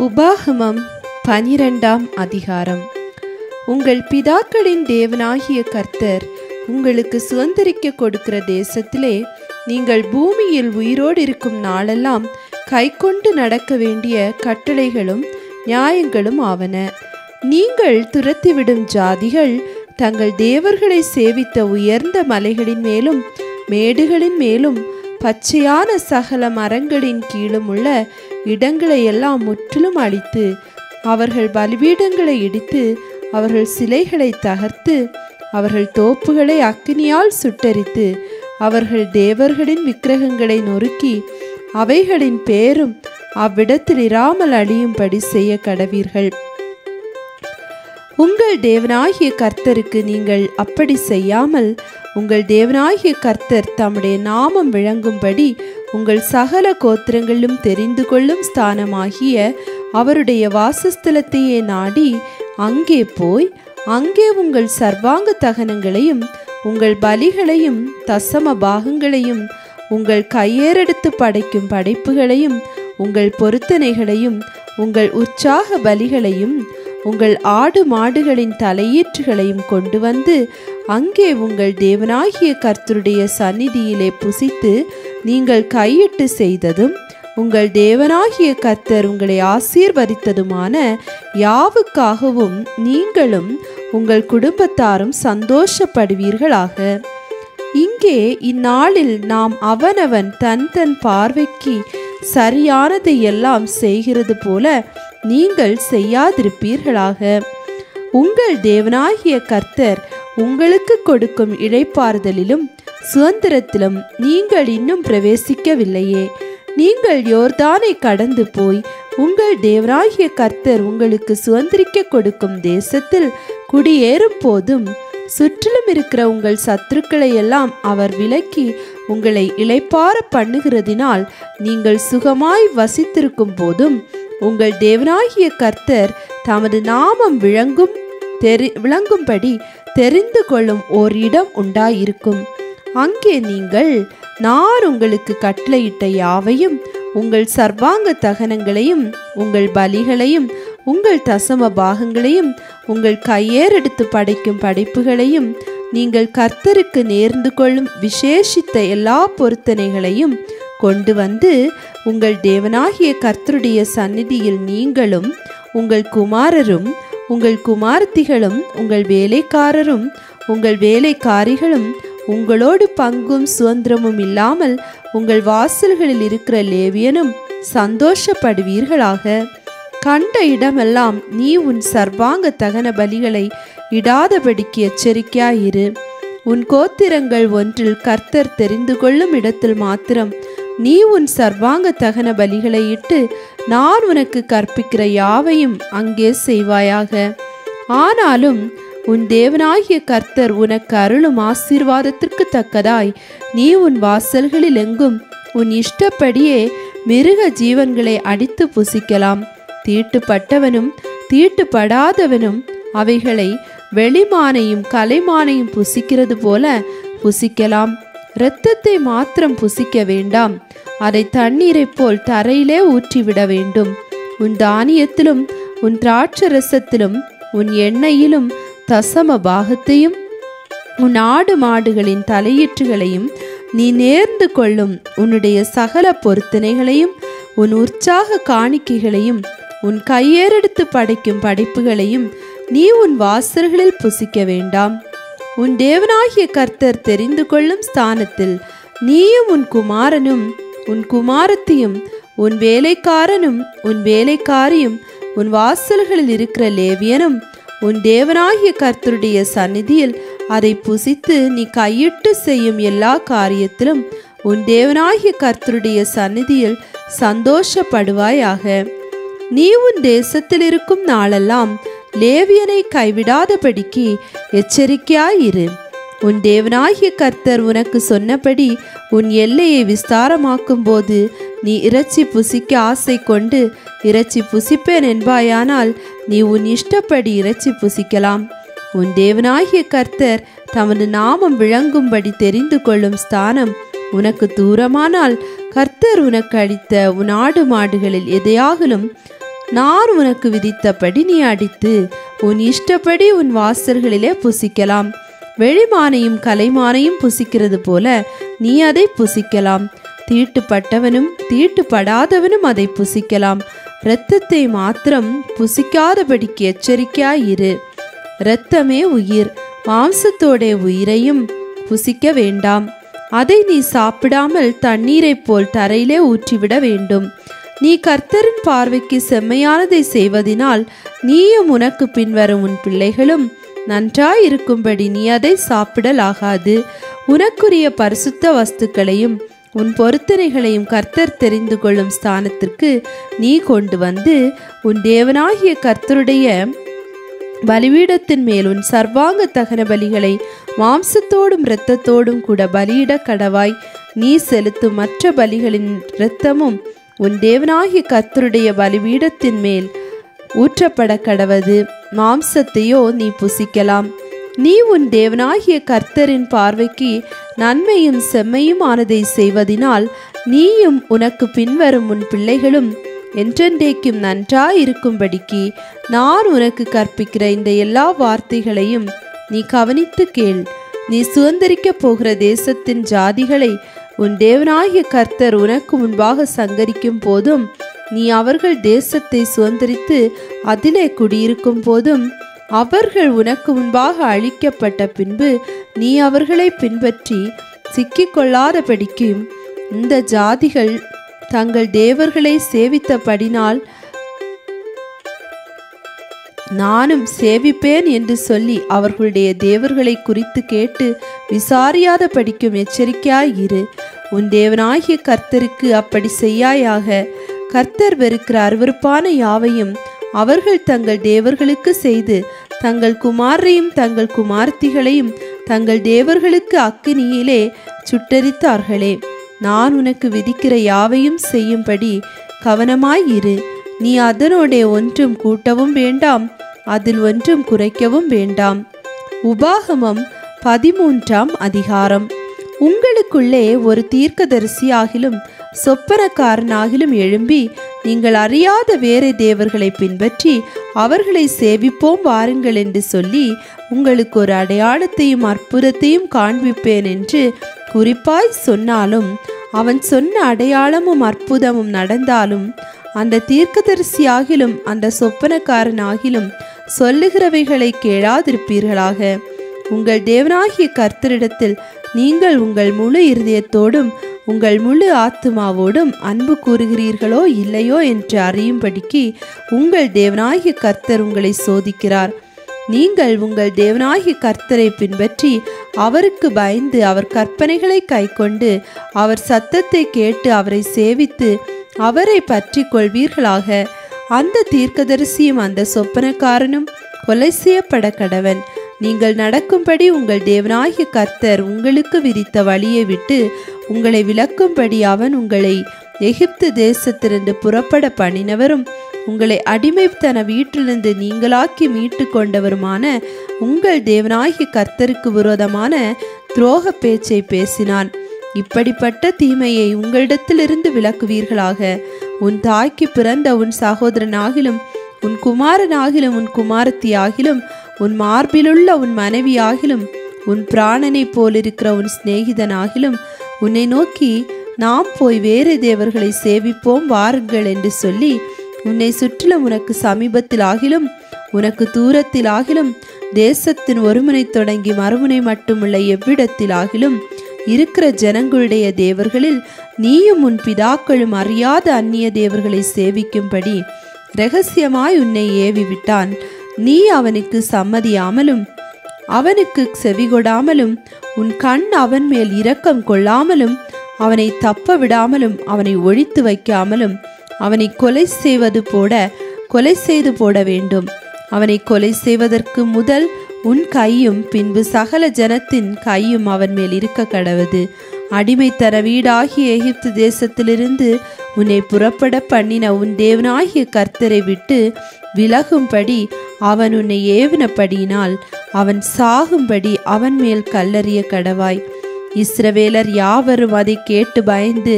உபாகமம் 12ஆம் அதிகாரம். உங்கள் பிதாக்களின் தேவனாகிய கர்த்தர் உங்களுக்கு சுதந்தரிக்க கொடுக்கிற தேசத்திலே நீங்கள் பூமியில் உயிரோடு இருக்கும் நாளெல்லாம் கைக்கொண்டு நடக்க வேண்டிய கட்டளைகளும் நியாயங்களும் ஆவன. நீங்கள் துரத்திவிடும் ஜாதிகள் தங்கள் தேவர்களை சேவித்த உயர்ந்த மலைகளின் மேலும் மேடுகளின் மேலும் பச்சையான சகல மரங்களின் கீழும் உள்ள இடங்களை எல்லாம் முற்றிலும் அழித்து அவர்கள் பலிபீடங்களை இடித்து அவர்கள் சிலைகளை தகர்த்து அவர்கள் தோப்புகளை அக்கினியால் சுட்டெரித்து அவர்கள் தேவர்களின் விக்கிரகங்களை நொறுக்கி அவைகளின் பேரும் அவ்விடத்தில் இராமல் அழியும்படி செய்ய கடவீர்கள். உங்கள் தேவனாகிய கர்த்தருக்கு நீங்கள் அப்படி செய்யாமல் உங்கள் தேவனாகிய கர்த்தர் தம்முடைய நாமம் விளங்கும்படி உங்கள் சகல கோத்திரங்களிலும் தெரிந்து கொள்ளும் ஸ்தானமாகிய அவருடைய வாசஸ்தலத்தையே நாடி அங்கே போய் அங்கே உங்கள் சர்வாங்க தகனங்களையும் உங்கள் பலிகளையும் தசம பாகங்களையும் உங்கள் கையேறெடுத்து படைக்கும் படைப்புகளையும் உங்கள் பொருத்தனைகளையும் உங்கள் உற்சாக பலிகளையும் உங்கள் ஆடு மாடுகளின் தலையீற்றுகளையும் கொண்டு வந்து அங்கே உங்கள் தேவனாகிய கர்த்தருடைய சந்நிதியிலே புசித்து நீங்கள் கையிட்டு செய்ததும் உங்கள் தேவனாகிய கர்த்தர் உங்களை ஆசீர்வதித்ததுமான யாவுக்காகவும் நீங்களும் உங்கள் குடும்பத்தாரும் சந்தோஷப்படுவீர்களாக. இங்கே இந்நாளில் நாம் அவனவன் தன் தன் பார்வைக்கு சரியானதை எல்லாம் செய்கிறது போல நீங்கள் செய்யாதிருப்பீர்களாக. உங்கள் தேவனாகிய கர்த்தர் உங்களுக்கு கொடுக்கும் இளைப்பாறுதலிலும் சுதந்திரத்திலும் நீங்கள் இன்னும் பிரவேசிக்கவில்லையே. நீங்கள் யோர்தானை கடந்து போய் உங்கள் தேவனாகிய கர்த்தர் உங்களுக்கு சுதந்திரிக்க கொடுக்கும் தேசத்தில் குடியேறும் போதும் சுற்றிலும் இருக்கிற உங்கள் சத்துருக்களை எல்லாம் அவர் விலக்கி உங்களை இளைப்பாற பண்ணுகிறதினால் நீங்கள் சுகமாய் வசித்திருக்கும் போதும் உங்கள் தேவனாகிய கர்த்தர் தமது நாமம் விளங்கும்படி தெரிந்து கொள்ளும் ஓர் இடம் உண்டாயிருக்கும். அங்கே நீங்கள் நான் உங்களுக்கு கட்டளையிட்ட யாவையும் உங்கள் சர்வாங்க தகனங்களையும் உங்கள் பலிகளையும் உங்கள் தசம பாகங்களையும் உங்கள் கையேறெடுத்து படைக்கும் படைப்புகளையும் நீங்கள் கர்த்தருக்கு நேர்ந்து கொள்ளும் விசேஷித்த எல்லா பொருத்தனைகளையும் கொண்டு வந்து உங்கள் தேவனாகிய கர்த்தருடைய சந்நிதியில் நீங்களும் உங்கள் குமாரரும் உங்கள் குமாரத்திகளும் உங்கள் வேலைக்காரரும் உங்கள் வேலைக்காரிகளும் உங்களோடு பங்கும் சுதந்திரமும் இல்லாமல் உங்கள் வாசல்களில் இருக்கிற லேவியனும் சந்தோஷப்படுவீர்களாக. கண்ட இடமெல்லாம் நீ உன் சர்வாங்க தகன பலிகளை இடாதபடிக்கு எச்சரிக்கையாயிரு. உன் கோத்திரங்கள் ஒன்றில் கர்த்தர் தெரிந்து கொள்ளும் இடத்தில் மாத்திரம் நீ உன் சர்வாங்க தகன பலிகளை இட்டு நான் உனக்கு கற்பிக்கிற யாவையும் அங்கே செய்வாயாக. ஆனாலும் உன் தேவனாகிய கர்த்தர் உனக்கு அருளும் ஆசீர்வாதத்திற்கு தக்கதாய் நீ உன் வாசல்களில் எங்கும் உன் இஷ்டப்படியே மிருக ஜீவன்களை அடித்து புசிக்கலாம். தீட்டுப்பட்டவனும் தீட்டுப்படாதவனும் அவைகளை வெளிமானையும் கலைமானையும் புசிக்கிறது போல புசிக்கலாம். இரத்தத்தை மாத்திரம் புசிக்க வேண்டாம், அதை தண்ணீரை போல் தரையிலே ஊற்றிவிட வேண்டும். உன் தானியத்திலும் உன் திராட்சரசத்திலும் உன் எண்ணெயிலும் தசம பாகத்தையும் உன் ஆடு மாடுகளின் தலையீற்றுகளையும் நீ நேர்ந்து கொள்ளும் உன்னுடைய சகல பொருத்தனைகளையும் உன் உற்சாக காணிக்கைகளையும் உன் கையேறெடுத்து படைக்கும் படைப்புகளையும் நீ உன் வாசல்களில் புசிக்க வேண்டாம். உன் தேவனாகிய கர்த்தர் தெரிந்து கொள்ளும் ஸ்தானத்தில் நீயும் உன் குமாரனும் உன் குமாரத்தியும் உன் வேலைக்காரனும் உன் வேலைக்காரியும் உன் வாசல்களில் இருக்கிற லேவியனும் உன் தேவனாகிய கர்த்தருடைய சந்நிதியில் அதை புசித்து நீ கையிட்டு செய்யும் எல்லா காரியத்திலும் உன் தேவனாகிய கர்த்தருடைய சந்நிதியில் சந்தோஷப்படுவாயாக. நீ உன் தேசத்தில் இருக்கும் நாளெல்லாம் லேவியனை கைவிடாதபடிக்கு எச்சரிக்கையாயிரு. உன் தேவனாகிய கர்த்தர் உனக்கு சொன்னபடி உன் எல்லையை விஸ்தாரமாக்கும் போது நீ இறைச்சி புசிக்க ஆசை கொண்டு இறைச்சி புசிப்பேன் என்பாயானால் நீ உன் இஷ்டப்படி இறைச்சி புசிக்கலாம். உன் தேவனாகிய கர்த்தர் தமது நாமம் விளங்கும்படி தெரிந்து கொள்ளும் ஸ்தானம் உனக்கு தூரமானால் கர்த்தர் உனக்கு அளித்த உன் ஆடு மாடுகளில் எதையாகலும் நான் உனக்கு விதித்தபடி நீ அடித்து உன் இஷ்டப்படி உன் வாசல்களிலே புசிக்கலாம். வெளிமானையும் கலைமானையும் புசிக்கிறது போல நீ அதை புசிக்கலாம். தீட்டுப்பட்டவனும் தீட்டுப்படாதவனும் அதை புசிக்கலாம். இரத்தத்தை மாத்திரம் புசிக்காதபடிக்கு எச்சரிக்கையாயிரு. இரத்தமே உயிர், மாம்சத்தோட உயிரையும் புசிக்க வேண்டாம். அதை நீ சாப்பிடாமல் தண்ணீரை போல் தரையிலே ஊற்றிவிட வேண்டும். நீ கர்த்தரின் பார்வைக்கு செம்மையானதை செய்வதினால் நீயும் உனக்கு பின்வரும் உன் பிள்ளைகளும் நன்றாயிருக்கும்படி நீ அதை சாப்பிடலாகாது. உனக்குரிய பரிசுத்த வஸ்துக்களையும் உன் பொருத்தனைகளையும் கர்த்தர் தெரிந்து கொள்ளும் ஸ்தானத்திற்கு நீ கொண்டு வந்து உன் தேவனாகிய கர்த்தருடைய பலிபீடத்தின் மேல் உன் சர்வாங்க தகன பலிகளை மாம்சத்தோடும் இரத்தத்தோடும் கூட பலியிட கடவாய். நீ செலுத்தும் மற்ற பலிகளின் இரத்தமும் உன் தேவனாகிய கர்த்தருடைய பலிபீடத்தின் மேல் ஊற்றப்பட கடவது. மாம்சத்தையோ நீ புசிக்கலாம். நீ உன் தேவனாகிய கர்த்தரின் பார்வைக்கு நன்மையும் செம்மையும் ஆனதை செய்வதினால் நீயும் உனக்கு பின்வரும் உன் பிள்ளைகளும் என்றென்றைக்கும் நன்றாயிருக்கும்படிக்கு நான் உனக்கு கற்பிக்கிற இந்த எல்லா வார்த்தைகளையும் நீ கவனித்து கேள். நீ சுதந்திரிக்கப் போகிற தேசத்தின் ஜாதிகளை உன் தேவனாகிய கர்த்தர் உனக்கு முன்பாக சங்கரிக்கும் போதும் நீ அவர்கள் தேசத்தை சுதந்திரித்து அதிலே குடியிருக்கும் போதும் அவர்கள் உனக்கு முன்பாக அழிக்கப்பட்ட பின்பு நீ அவர்களை பின்பற்றி சிக்கிக்கொள்ளாதபடிக்கும் இந்த ஜாதிகள் தங்கள் தேவர்களை சேவித்தபடினால் நானும் சேவிப்பேன் என்று சொல்லி அவர்களுடைய தேவர்களை குறித்து கேட்டு விசாரியாத படிக்கும் எச்சரிக்கையாயிரு. உன் தேவனாகிய கர்த்தருக்கு அப்படி செய்யாயாக. கர்த்தர் வெறுக்கிற அருவருப்பான யாவையும் அவர்கள் தங்கள் தேவர்களுக்கு செய்து தங்கள் குமாரையும் தங்கள் குமார்த்திகளையும் தங்கள் தேவர்களுக்கு அக்கினியிலே சுட்டரித்தார்களே. நான் உனக்கு விதிக்கிற யாவையும் செய்யும்படி கவனமாயிரு. நீ அதனோட ஒன்றும் கூட்டவும் வேண்டாம், அதில் ஒன்றும் குறைக்கவும் வேண்டாம். உபாகமம் 13ஆம் அதிகாரம். உங்களுக்குள்ளே ஒரு தீர்க்கதரிசியாகிலும் சொப்பனக்காரனாகிலும் எழும்பி நீங்கள் அறியாத வேறு தேவர்களை பின்பற்றி அவர்களை சேவிப்போம் வாருங்கள் என்று சொல்லி உங்களுக்கு ஒரு அடையாளத்தையும் அற்புதத்தையும் காண்பிப்பேன் என்று குறிப்பாய் சொன்னாலும் அவன் சொன்ன அடையாளமும் அற்புதமும் நடந்தாலும் அந்த தீர்க்கதரிசியாகிலும் அந்த சொப்பனக்காரனாகிலும் சொல்லுகிறவைகளை கேளாதிருப்பீர்களாக. உங்கள் தேவனாகிய கர்த்தரிடத்தில் நீங்கள் உங்கள் முழு இருதயத்தோடும் உங்கள் முழு ஆத்துமாவோடும் அன்பு கூறுகிறீர்களோ இல்லையோ என்று அறியும்படிக்கு உங்கள் தேவனாகிய கர்த்தர் உங்களை சோதிக்கிறார். நீங்கள் உங்கள் தேவனாகிய கர்த்தரை பின்பற்றி அவருக்கு பயந்து அவர் கற்பனைகளை கைக்கொண்டு அவர் சத்தத்தை கேட்டு அவரை சேவித்து அவரை பற்றி கொள்வீர்களாக. அந்த தீர்க்கதரிசியும் அந்த சொப்பனக்காரனும் கொலை செய்யப்பட கடவன். நீங்கள் நடக்கும்படி உங்கள் தேவனாகிய கர்த்தர் உங்களுக்கு விரித்த வழியை விட்டு உங்களை விலக்கும்படி அவன் உங்களை எகிப்து தேசத்திலிருந்து புறப்பட பண்ணினவரும் உங்களை அடிமைத்தன வீட்டிலிருந்து நீங்களாக்கி மீட்டு கொண்டவருமான உங்கள் தேவனாகிய கர்த்தருக்கு விரோதமான துரோக பேச்சை பேசினான். இப்படிப்பட்ட தீமையை உங்களிடத்திலிருந்து விலக்குவீர்களாக. உன் தாய்க்கு பிறந்த உன் சகோதரனாகிலும் உன் குமாரனாகிலும் உன் குமாரத்தியாகிலும் உன் மார்பிலுள்ள உன் மனைவியாகிலும் உன் பிராணனை போலிருக்கிற உன் சிநேகிதனாகிலும் உன்னை நோக்கி நாம் போய் வேறு தேவர்களை சேவிப்போம் வாருங்கள் என்று சொல்லி உன்னை சுற்றிலும் உனக்கு சமீபத்தில் ஆகிலும் உனக்கு தூரத்தில் ஆகிலும் தேசத்தின் ஒருமுனை தொடங்கி மறுமுனை மட்டுமுள்ள எவ்விடத்தில் ஆகிலும் இருக்கிற ஜனங்களுடைய தேவர்களில் நீயும் உன் பிதாக்களும் அறியாத அந்நிய தேவர்களை சேவிக்கும்படி இரகசியமாய் உன்னை ஏவி விட்டான். நீ அவனுக்கு சம்மதியாமலும் அவனுக்கு செவிகொடாமலும் உன் கண் அவன் மேல் இரக்கம் கொள்ளாமலும் அவனை தப்ப விடாமலும் அவனை ஒழித்து வைக்காமலும் அவனை கொலை செய்து போட வேண்டும். அவனை கொலை செய்வதற்கு முதல் உன் கையும் பின்பு சகல ஜனத்தின் கையும் அவன் மேல் இருக்க கடவது. அடிமைத்தன வீடாகிய எகிப்து தேசத்திலிருந்து உன்னை புறப்பட பண்ணின உன் தேவனாகிய கர்த்தரை விட்டு விலகும்படி அவன் உன்னை ஏவினபடியினால் அவன் சாகும்படி அவன் மேல் கல்லறிய கடவாய். இஸ்ரவேலர் யாவரும் அதை கேட்டு பயந்து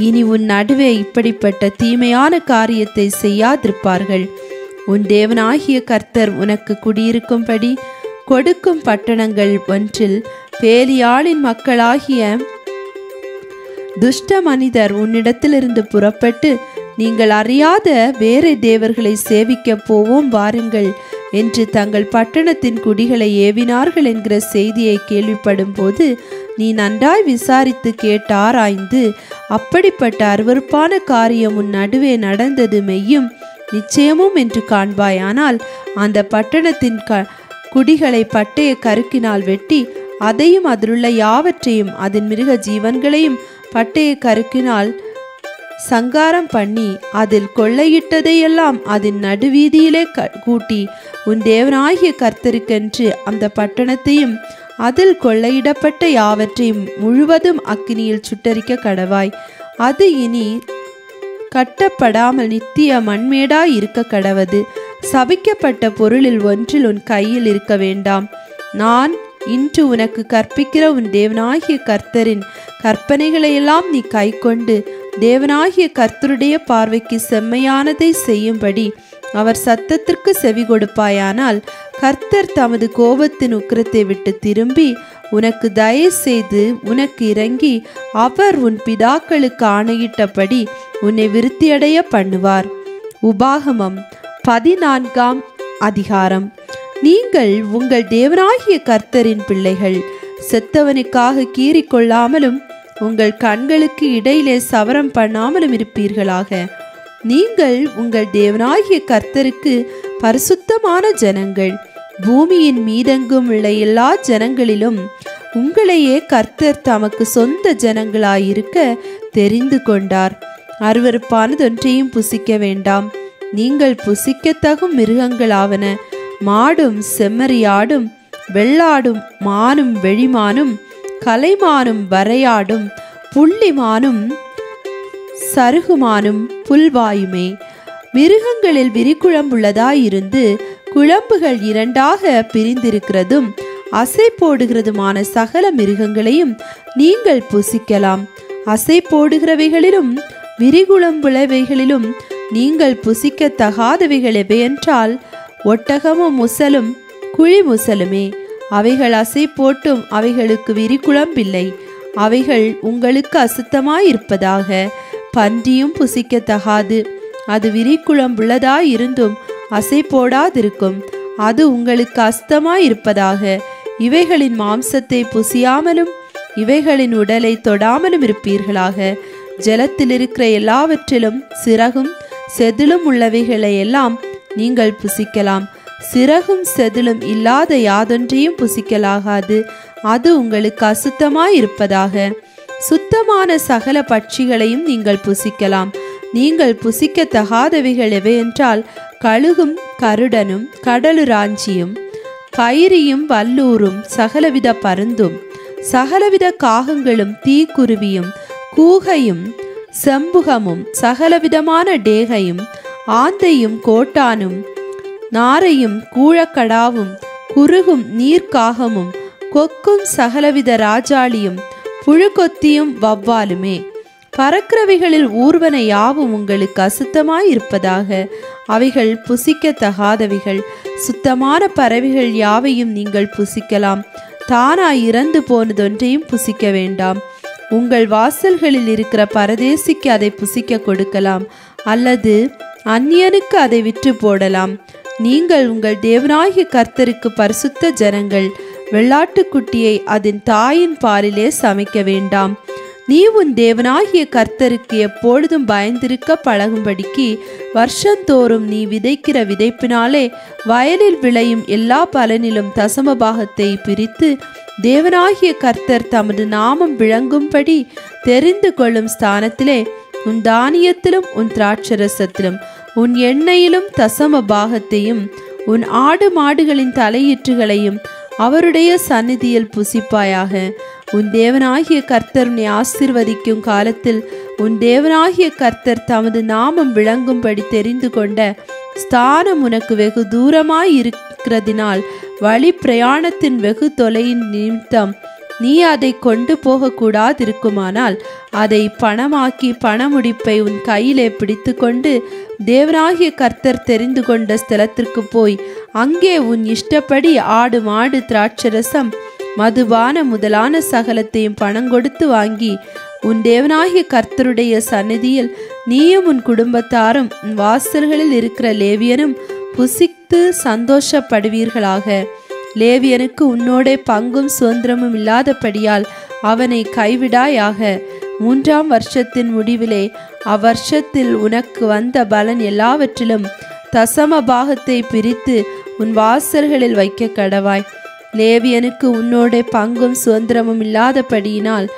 இனி உன் நடுவே இப்படிப்பட்ட தீமையான காரியத்தை செய்யாதிருப்பார்கள். உன் தேவனாகிய கர்த்தர் உனக்கு குடியிருக்கும்படி கொடுக்கும் பட்டணங்கள் ஒன்றில் பேலியாளின் மக்களாகிய துஷ்ட மனிதர் உன்னிடத்திலிருந்து புறப்பட்டு, நீங்கள் அறியாத வேறு தேவர்களை சேவிக்க போவோம் வாருங்கள் என்று தங்கள் பட்டணத்தின் குடிகளை ஏவினார்கள் என்கிற செய்தியை கேள்விப்படும் போது நீ நன்றாய் விசாரித்து கேட்டாராய்ந்து அப்படிப்பட்ட அருவருப்பான காரியம் உன் நடுவே நடந்தது மெய்யும் நிச்சயமும் என்று காண்பாயானால் அந்த பட்டணத்தின் குடிகளை பட்டய கருக்கினால் வெட்டி அதையும் அதிலுள்ள யாவற்றையும் அதன் மிருக ஜீவன்களையும் பட்டய கருக்கினால் சங்காரம் பண்ணி அதில் கொள்ளையிட்டதையெல்லாம் அதன் நடுவீதியிலே கூட்டி உன் தேவனாகிய கர்த்தருக்கென்று அந்த பட்டணத்தையும் அதில் கொள்ளையிடப்பட்ட யாவற்றையும் முழுவதும் அக்கினியில் சுட்டரிக்க கடவாய். அது இனி கட்டப்படாமல் நித்திய மண்மேடாய் இருக்க கடவது. சபிக்கப்பட்ட பொருளில் ஒன்றில் உன் கையில் இருக்க வேண்டாம். நான் இன்று உனக்கு கற்பிக்கிற உன் தேவனாகிய கர்த்தரின் கற்பனைகளையெல்லாம் நீ கை கொண்டு தேவனாகிய கர்த்தருடைய பார்வைக்கு செம்மையானதை செய்யும்படி அவர் சத்தத்திற்கு செவி கொடுப்பாயானால் கர்த்தர் தமது கோபத்தின் உக்கிரத்தை விட்டு திரும்பி உனக்கு தயவு செய்து உனக்கு இறங்கி அவர் உன் பிதாக்களுக்கு ஆணையிட்டபடி உன்னை விருத்தியடைய பண்ணுவார். உபாகமம் 14ஆம் அதிகாரம். நீங்கள் உங்கள் தேவனாகிய கர்த்தரின் பிள்ளைகள். செத்தவனுக்காக கீறிக்கொள்ளாமலும் உங்கள் கண்களுக்கு இடையிலே சவரம் பண்ணாமலும் இருப்பீர்களாக. நீங்கள் உங்கள் தேவனாகிய கர்த்தருக்கு பரிசுத்தமான ஜனங்கள். பூமியின் மீதெங்கும் உள்ள எல்லா ஜனங்களிலும் உங்களையே கர்த்தர் தமக்கு சொந்த ஜனங்களாயிருக்க தெரிந்து கொண்டார். அருவருப்பானதொன்றையும் புசிக்க வேண்டாம். நீங்கள் புசிக்கத்தகும் மிருகங்களாவன மாடும் செம்மறியாடும் வெள்ளாடும் மானும் வெளிமானும் கலைமானும் வரையாடும் புள்ளிமானும் சருகுமானும் புல்வாயுமே. மிருகங்களில் விரிகுழம்புள்ளதாயிருந்து குழம்புகள் இரண்டாக பிரிந்திருக்கிறதும் அசை போடுகிறதுமான சகல மிருகங்களையும் நீங்கள் புசிக்கலாம். அசை போடுகிறவைகளிலும் விரிகுழம்புள்ளவைகளிலும் நீங்கள் புசிக்க தகாதவைகள் எவையென்றால் ஒட்டகமும் முசலும் குழி முசலுமே. அவைகள் அசை போட்டும் அவைகளுக்கு விரிகுழம்பில்லை. அவைகள் உங்களுக்கு அசுத்தமாயிருப்பதாக. பன்றியும் புசிக்கத்தகாது. அது விரிகுழம்புள்ளதாயிருந்தும் அசை போடாதிருக்கும். அது உங்களுக்கு அசுத்தமாயிருப்பதாக. இவைகளின் மாம்சத்தை புசியாமலும் இவைகளின் உடலை தொடாமலும் இருப்பீர்களாக. ஜலத்தில் இருக்கிற எல்லாவற்றிலும் சிறகும் செதிலும் உள்ளவைகளை எல்லாம் நீங்கள் புசிக்கலாம். சிறகும் செதிலும் இல்லாத யாதொன்றையும் புசிக்கலாகாது. அது உங்களுக்கு அசுத்தமாயிருப்பதாக. சுத்தமான சகல பட்சிகளையும் நீங்கள் புசிக்கலாம். நீங்கள் புசிக்கத்தகாதவைகள் எவையென்றால் கழுகும் கருடனும் கடலுராஞ்சியும் பைரியும் வல்லூரும் சகலவித பருந்தும் சகலவித காகங்களும் தீக்குருவியும் கூகையும் செம்புகமும் சகலவிதமான டேகையும் ஆந்தையும் கோட்டானும் நாரையும் கூழக்கடாவும் குறுகும் நீர்க்காகமும் கொக்கும் சகலவித ராஜாளியும் புழுக்கொத்தியும் வவ்வாலுமே. பறக்கிறவைகளில் ஊர்வன யாவும் உங்களுக்கு அசுத்தமாயிருப்பதாக. அவைகள் புசிக்கத்தகாதவைகள். சுத்தமான பறவைகள் யாவையும் நீங்கள் புசிக்கலாம். தானாய் இறந்து போனதொன்றையும் புசிக்க வேண்டாம். உங்கள் வாசல்களில் இருக்கிற பரதேசிக்கு அதை புசிக்க கொடுக்கலாம், அல்லது அந்நியனுக்கு அதை விற்று போடலாம். நீங்கள் உங்கள் தேவனாகிய கர்த்தருக்கு பரிசுத்த ஜனங்கள். வெள்ளாட்டுக்குட்டியை அதன் தாயின் பாலிலே சமைக்க வேண்டாம். நீ உன் தேவனாகிய கர்த்தருக்கு எப்பொழுதும் பயந்திருக்க பழகும்படிக்கு வருஷந்தோறும் நீ விதைக்கிற விதைப்பினாலே வயலில் விளையும் எல்லா பலனிலும் தசமபாகத்தை பிரித்து தேவனாகிய கர்த்தர் தமது நாமம் விளங்கும்படி தெரிந்து கொள்ளும் ஸ்தானத்திலே உன் தானியத்திலும் உன் திராட்சரசத்திலும் உன் எண்ணெயிலும் தசம பாகத்தையும் உன் ஆடு மாடுகளின் தலையீற்றுகளையும் அவருடைய சந்நிதியில் புசிப்பாயாக. உன் தேவனாகிய கர்த்தர் உன்னை ஆசீர்வதிக்கும் காலத்தில் உன் தேவனாகிய கர்த்தர் தமது நாமம் விளங்கும்படி தெரிந்து கொண்ட ஸ்தானம் உனக்கு வெகு தூரமாய் இருக்கிறதினால் வழி பிரயாணத்தின் வெகு தொலையின் நிமித்தம் நீ அதை கொண்டு போகக்கூடாதிருக்குமானால் அதை பணமாக்கி பணமுடிப்பை உன் கையிலே பிடித்து கொண்டு தேவனாகிய கர்த்தர் தெரிந்து கொண்ட ஸ்தலத்திற்கு போய் அங்கே உன் இஷ்டப்படி ஆடு மாடு திராட்சரசம் மதுபான முதலான சகலத்தையும் பணம் கொடுத்து வாங்கி உன் தேவனாகிய கர்த்தருடைய சந்நிதியில் நீயும் உன் குடும்பத்தாரும் உன் வாசல்களில் இருக்கிற லேவியனும் புசித்து சந்தோஷப்படுவீர்களாக. லேவியனுக்கு உன்னோடே பங்கும் சுதந்திரமும் இல்லாதபடியால் அவனை கைவிடாயாக. 3ஆம் வருஷத்தின் முடிவிலே அவ்வருஷத்தில் உனக்கு வந்த பலன் எல்லாவற்றிலும் தசம பாகத்தை பிரித்து உன் வாசல்களில் வைக்க கடவாய். லேவியனுக்கு உன்னோடே பங்கும் சுதந்திரமும் இல்லாதபடியினால்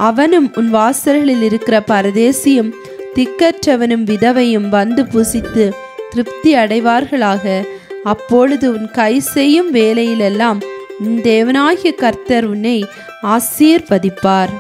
அவனும் உன் வாசல்களில் இருக்கிற பரதேசியும் திக்கற்றவனும் விதவையும் வந்து புசித்து திருப்தி அடைவார்களாக. அப்பொழுது உன் கை செய்யும் வேலையிலெல்லாம் உன் தேவனாகிய கர்த்தர் உன்னை ஆசீர்வதிப்பார்.